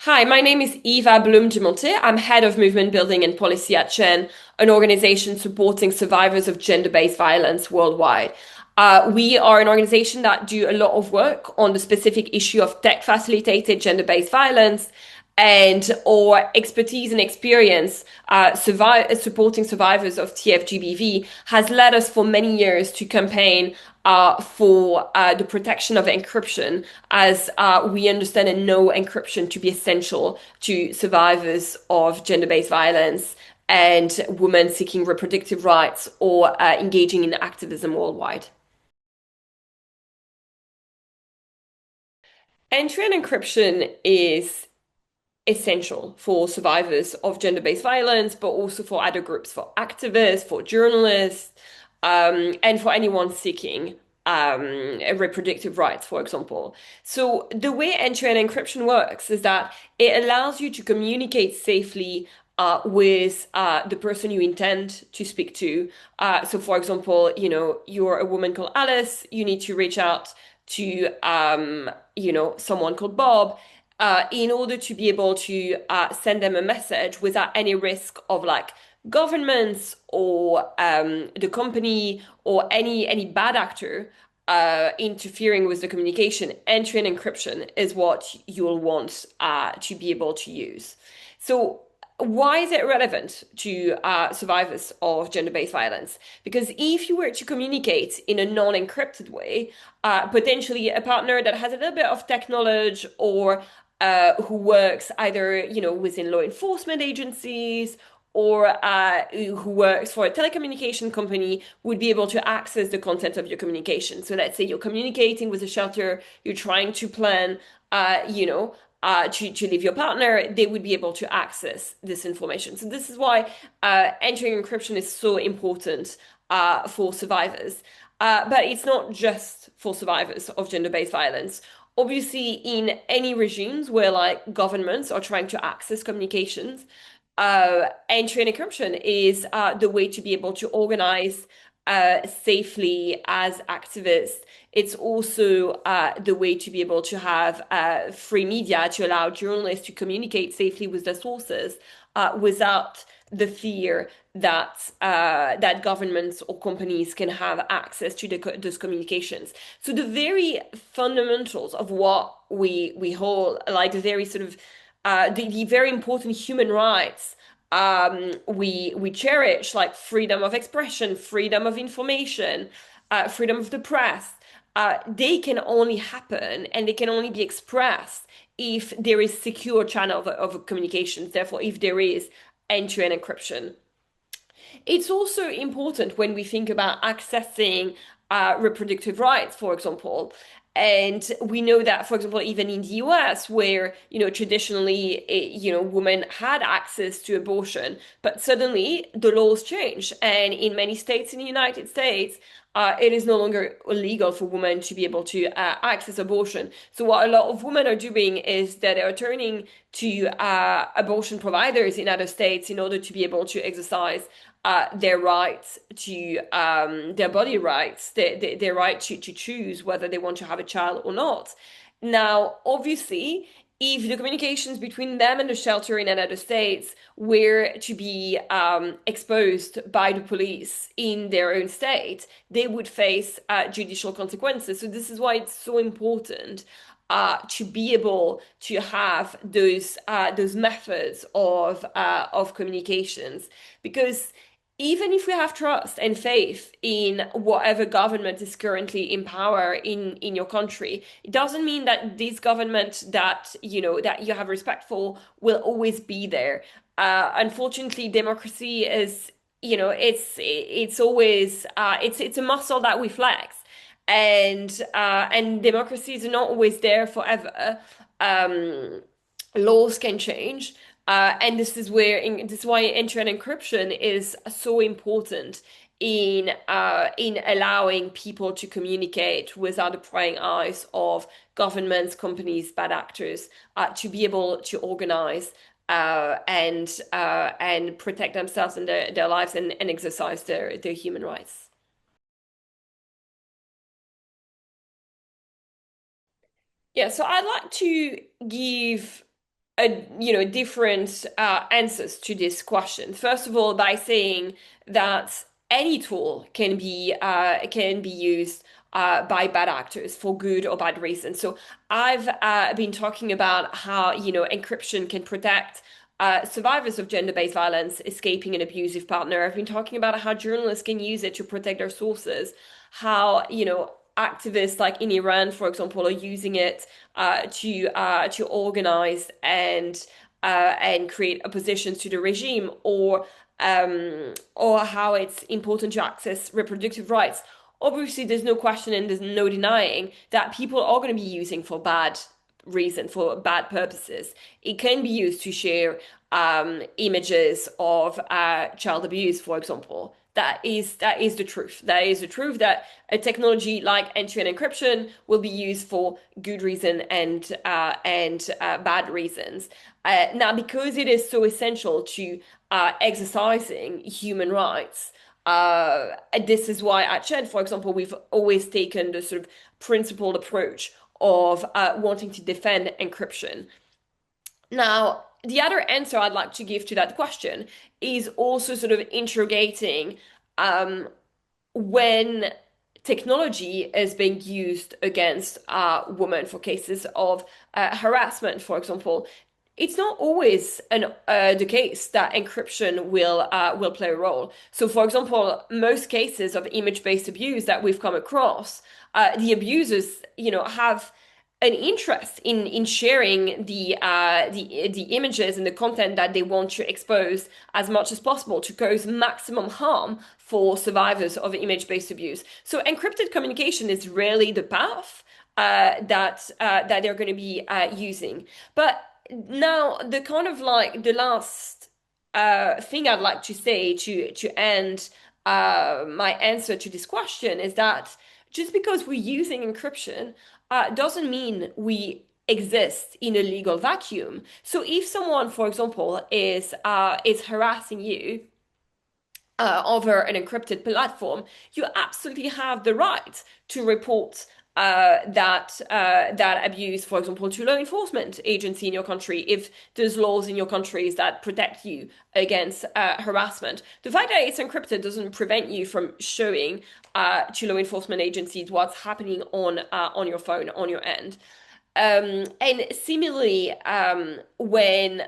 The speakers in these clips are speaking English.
Hi, my name is Eva Bloom de Monte. I'm head of movement building and policy at Chen, an organization supporting survivors of gender-based violence worldwide. We are an organization that do a lot of work on the specific issue of tech-facilitated gender-based violence, and our expertise and experience supporting survivors of TFGBV has led us for many years to campaign for the protection of encryption, as we understand and know encryption to be essential to survivors of gender-based violence and women seeking reproductive rights or engaging in activism worldwide. End-to-end encryption is essential for survivors of gender-based violence, but also for other groups, for activists, for journalists, and for anyone seeking reproductive rights, for example. So the way end-to-end encryption works is that it allows you to communicate safely with the person you intend to speak to. So, for example, you're a woman called Alice, you need to reach out to, someone called Bob in order to be able to send them a message without any risk of like governments or the company or any bad actor interfering with the communication. End-to-end encryption is what you'll want to be able to use. So why is it relevant to survivors of gender-based violence? Because if you were to communicate in a non-encrypted way, potentially a partner that has a little bit of tech knowledge or who works either, within law enforcement agencies or who works for a telecommunication company would be able to access the content of your communication. So let's say you're communicating with a shelter, you're trying to plan, to leave your partner, they would be able to access this information. So this is why entering encryption is so important for survivors. But it's not just for survivors of gender-based violence. Obviously, in any regimes where like governments are trying to access communications, entry and encryption is the way to be able to organize safely as activists. It's also the way to be able to have free media to allow journalists to communicate safely with their sources without the fear that that governments or companies can have access to those communications. So the very fundamentals of what we hold, like the very sort of the very important human rights we cherish, like freedom of expression, freedom of information, freedom of the press. They can only happen and they can only be expressed if there is secure channel of communications. Therefore, if there is end-to-end encryption. It's also important when we think about accessing reproductive rights, for example. And we know that, for example, even in the US, where, traditionally, women had access to abortion, but suddenly the laws changed. And in many states in the United States, it is no longer illegal for women to be able to access abortion. So what a lot of women are doing is that they are turning to abortion providers in other states in order to be able to exercise their rights to their body rights, their right to choose whether they want to have a child or not. Now, obviously, if the communications between them and the shelter in another states were to be exposed by the police in their own state, they would face judicial consequences. So this is why it's so important to be able to have those methods of communications, because even if we have trust and faith in whatever government is currently in power in your country, it doesn't mean that this government that that you have respect for will always be there. Unfortunately, democracy is, it's always it's a muscle that we flex, and democracy is not always there forever. Um, Laws can change. And this is why end-to-end encryption is so important in allowing people to communicate without the prying eyes of governments, companies, bad actors, to be able to organize and protect themselves and their lives and exercise their human rights. Yeah, so I'd like to give different answers to this question. First of all, by saying that any tool can be used by bad actors for good or bad reasons. So I've been talking about how encryption can protect survivors of gender-based violence escaping an abusive partner. I've been talking about how journalists can use it to protect their sources, how activists like in Iran, for example, are using it to organize and create oppositions to the regime, or how it's important to access reproductive rights. Obviously, there's no question and there's no denying that people are going to be using for bad reason, for bad purposes. It can be used to share images of child abuse, for example. That is the truth. That is the truth that a technology like end-to-end encryption will be used for good reason and bad reasons. Now, because it is so essential to exercising human rights, this is why at Shed, for example, we've always taken the sort of principled approach of wanting to defend encryption. Now, the other answer I'd like to give to that question is also sort of interrogating um, when technology is being used against women for cases of harassment, for example. It's not always the case that encryption will play a role. So, for example, most cases of image-based abuse that we've come across, the abusers, have an interest in sharing the images and the content that they want to expose as much as possible to cause maximum harm for survivors of image-based abuse. So encrypted communication is really the path that they're going to be using. But now the kind of like the last thing I'd like to say to end my answer to this question is that just because we're using encryption doesn't mean we exist in a legal vacuum. So if someone, for example, is harassing you over an encrypted platform, you absolutely have the right to report that abuse, for example, to law enforcement agency in your country if there's laws in your countries that protect you against harassment. The fact that it's encrypted doesn't prevent you from showing to law enforcement agencies what's happening on your phone on your end. And similarly, when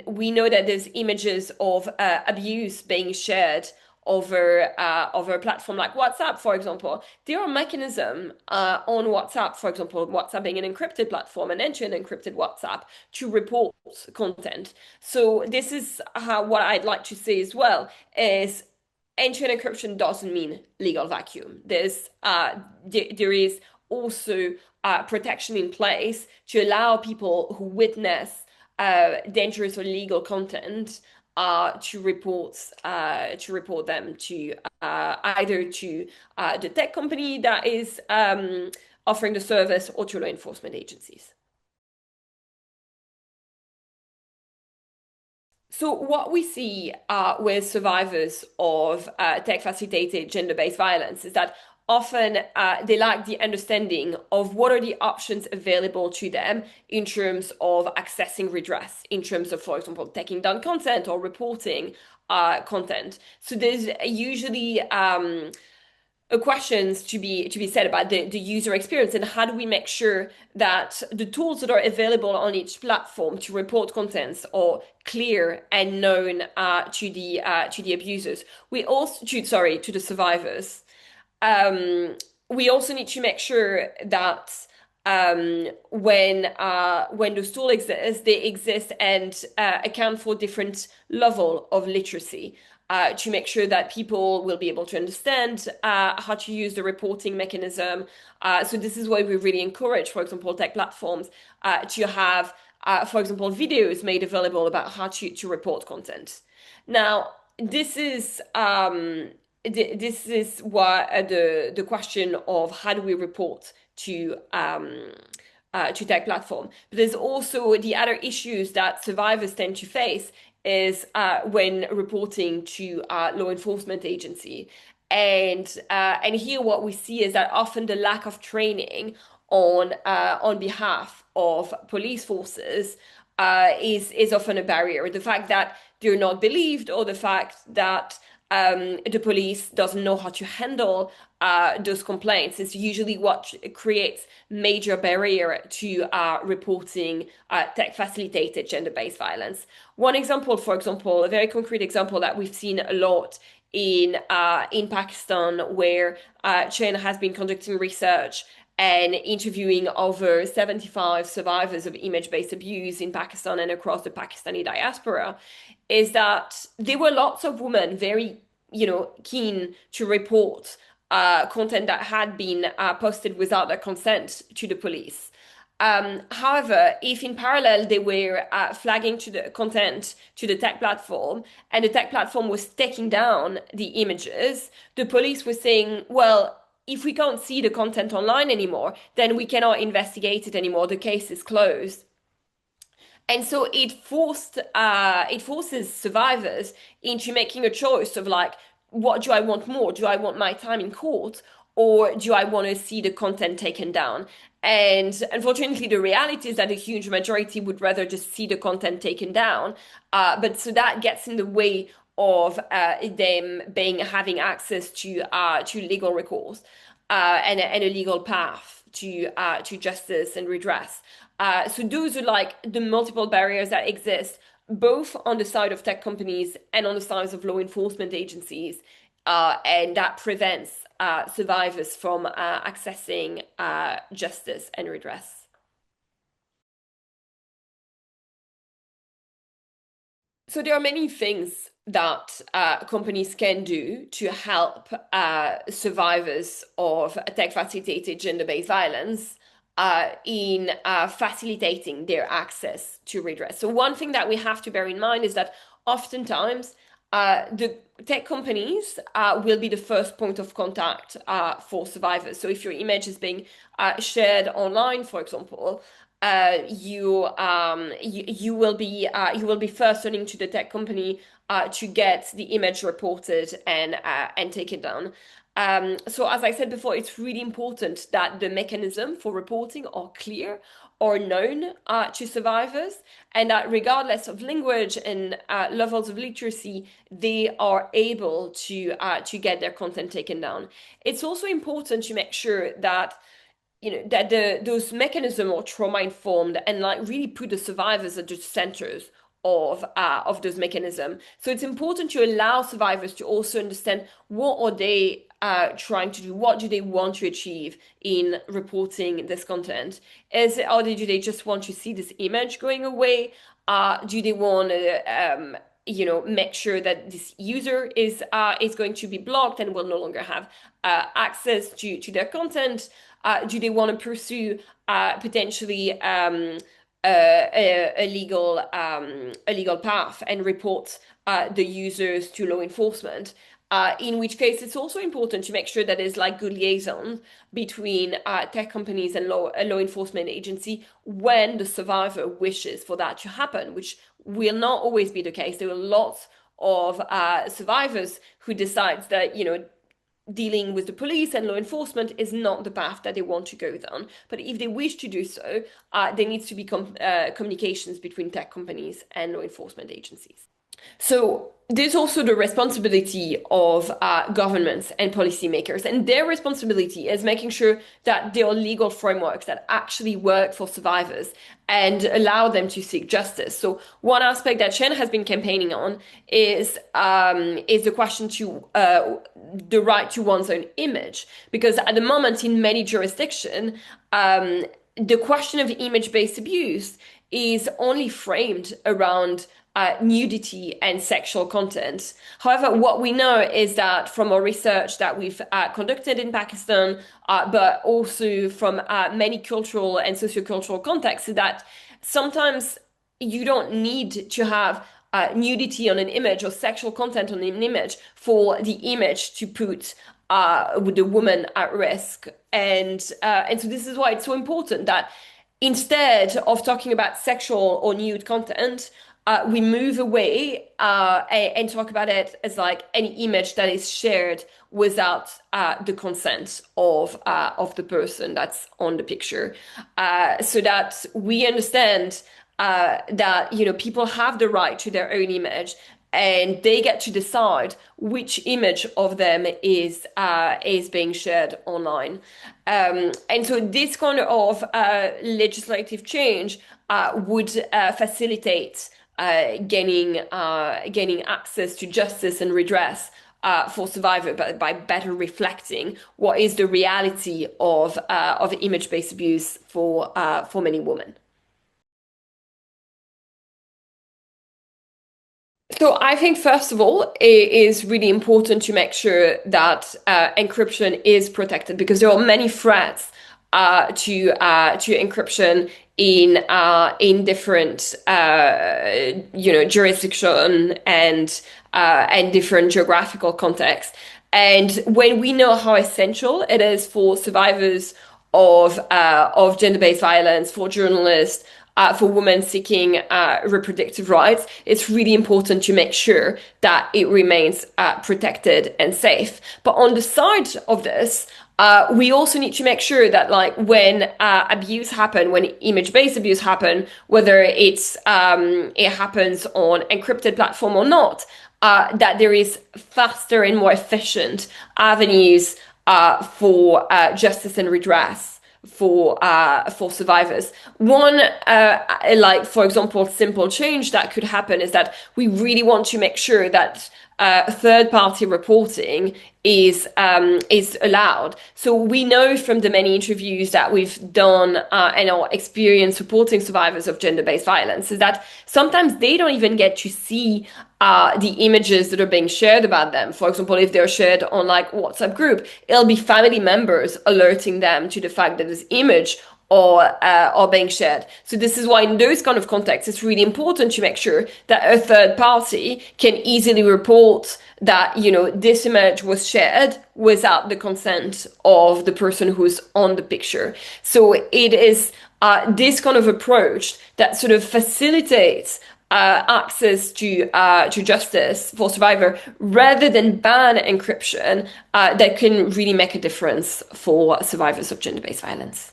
we know that there's images of abuse being shared over a platform like WhatsApp, for example, there are mechanisms on WhatsApp, for example, WhatsApp being an encrypted platform, and enter an encrypted WhatsApp to report content. So this is what I'd like to say as well is end-to-end encryption doesn't mean legal vacuum. There is also protection in place to allow people who witness dangerous or illegal content to report them to either to the tech company that is offering the service or to law enforcement agencies. So what we see with survivors of tech-facilitated gender-based violence is that often they lack the understanding of what are the options available to them in terms of accessing redress, in terms of, for example, taking down content or reporting content. So there's usually questions to be said about the user experience and how do we make sure that the tools that are available on each platform to report contents are clear and known to the abusers. We also to the survivors. We also need to make sure that when those tools exist, they exist and account for different level of literacy. To make sure that people will be able to understand how to use the reporting mechanism. So this is why we really encourage, for example, tech platforms to have, for example, videos made available about how to report content. Now, this is what the question of how do we report to tech platform. But there's also the other issues that survivors tend to face is when reporting to law enforcement agency. And here what we see is that often the lack of training on behalf of police forces is often a barrier. The fact that they're not believed, or the fact that the police doesn't know how to handle those complaints is usually what creates major barrier to reporting tech facilitated gender-based violence. One example, for example, a very concrete example that we've seen a lot in Pakistan, where China has been conducting research and interviewing over 75 survivors of image-based abuse in Pakistan and across the Pakistani diaspora, is that there were lots of women very, keen to report content that had been posted without their consent to the police. However, if in parallel they were flagging to the content to the tech platform, and the tech platform was taking down the images, the police were saying, well, if we can't see the content online anymore, then we cannot investigate it anymore. The case is closed. And so it forces survivors into making a choice of like, what do I want more? Do I want my time in court, or do I want to see the content taken down? And unfortunately, the reality is that a huge majority would rather just see the content taken down. But so that gets in the way of them being having access to legal recourse and a legal path to justice and redress. So those are like the multiple barriers that exist both on the side of tech companies and on the sides of law enforcement agencies, and that prevents survivors from accessing justice and redress. So there are many things that companies can do to help survivors of tech facilitated gender-based violence in facilitating their access to redress. So one thing that we have to bear in mind is that oftentimes the tech companies will be the first point of contact for survivors. So if your image is being shared online, for example, you will be first turning to the tech company to get the image reported and taken down. So as I said before, it's really important that the mechanism for reporting are clear or known to survivors, and that regardless of language and levels of literacy, they are able to get their content taken down. It's also important to make sure that that those mechanisms are trauma informed and like really put the survivors at the centers of those mechanisms. So it's important to allow survivors to also understand what are they trying to do, what do they want to achieve in reporting this content. Or do they just want to see this image going away? Do they want to make sure that this user is going to be blocked and will no longer have access to their content? Do they want to pursue potentially a legal path and report the users to law enforcement? In which case, it's also important to make sure that there's like good liaison between tech companies and law enforcement agency when the survivor wishes for that to happen, which will not always be the case. There are lots of survivors who decide that, dealing with the police and law enforcement is not the path that they want to go down. But if they wish to do so, there needs to be communications between tech companies and law enforcement agencies. So there's also the responsibility of governments and policymakers, and their responsibility is making sure that there are legal frameworks that actually work for survivors and allow them to seek justice. So one aspect that Chen has been campaigning on is the question to the right to one's own image, because at the moment in many jurisdictions, the question of image-based abuse is only framed around nudity and sexual content. However, what we know is that from our research that we've conducted in Pakistan, but also from many cultural and sociocultural contexts, is that sometimes you don't need to have nudity on an image or sexual content on an image for the image to put the woman at risk. And so this is why it's so important that instead of talking about sexual or nude content, we move away and talk about it as like any image that is shared without the consent of the person that's on the picture, so that we understand that people have the right to their own image, and they get to decide which image of them is being shared online. And so this kind of legislative change would facilitate gaining access to justice and redress for survivors, but by better reflecting what is the reality of image-based abuse for many women. So I think first of all, it is really important to make sure that encryption is protected, because there are many threats to encryption in different jurisdiction and different geographical contexts. And when we know how essential it is for survivors of gender-based violence, for journalists, for women seeking reproductive rights, it's really important to make sure that it remains protected and safe. But on the side of this, we also need to make sure that, like, when abuse happen, when image-based abuse happen, whether it happens on encrypted platform or not, that there is faster and more efficient avenues for justice and redress for survivors. One, like for example, simple change that could happen is that we really want to make sure that third-party reporting is allowed. So we know from the many interviews that we've done and our experience supporting survivors of gender-based violence is that sometimes they don't even get to see the images that are being shared about them. For example, if they're shared on like WhatsApp group, it'll be family members alerting them to the fact that this image or being shared. So this is why in those kind of contexts, it's really important to make sure that a third party can easily report that, this image was shared without the consent of the person who's on the picture. So it is this kind of approach that sort of facilitates access to justice for survivor rather than ban encryption that can really make a difference for survivors of gender-based violence.